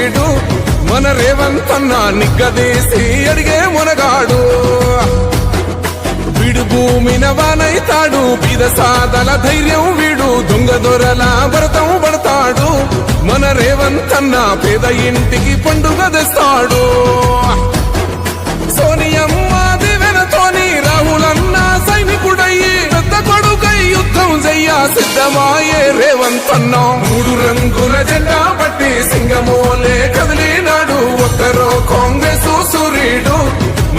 సూర్యుడు మన రేవంతన్న నిగ్గదీసి అడిగే మునగాడు వీడు భూమిన వానైతాడు బీద సాదల ధైర్యం వీడు దొంగ దొరల భరతం పడతాడు మన రేవంతన్న పేద ఇంటికి పండుగ తెస్తాడు సోనియమ్మ దివెనతోని రాహులన్న సైనికుడయ్యి పెద్ద కొడుకై యుద్ధం చెయ్య సిద్ధమాయే రేవంతన్న మూడు రంగుల జెండా పట్టి సింగమోలే కదిలినాడు ఒక్కరో కాంగ్రెస్ సూర్యుడు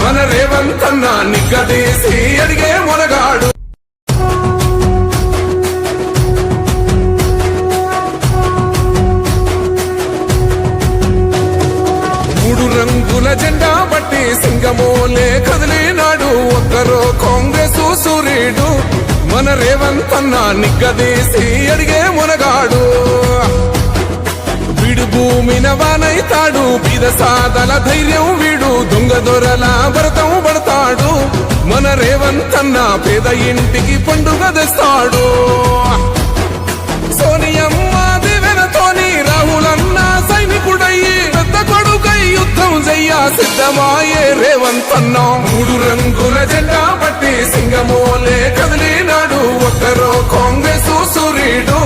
మన రేవంతన్న నిగ్గదీసి అడిగే మునగాడు మూడు రంగుల జెండా పట్టి సింగమోలే కదిలినాడు ఒక్కరో కాంగ్రెస్ సూర్యుడు మన రేవంతన్న నిగ్గదీసి అడిగే మునగాడు వీడు భూమిన వానైతాడు బీద సాదల ధైర్యం వీడు దొంగ దొరల భరతం పడతాడు మన రేవంతన్న పేద ఇంటికి పండుగ తెస్తాడు సోనియమ్మ దివెనతోని రాహులన్న సైనికుడయ్యి పెద్ద కొడుకై యుద్ధం చెయ్య సిద్ధమాయే రేవంతన్న మూడు రంగుల జెండా పట్టి సింగమోలే కదిలినాడు ఒక్కరో కాంగ్రెస్ సూర్యుడు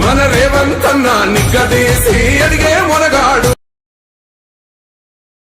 మన రేవంతన్న నిగ్గదీసి అడిగే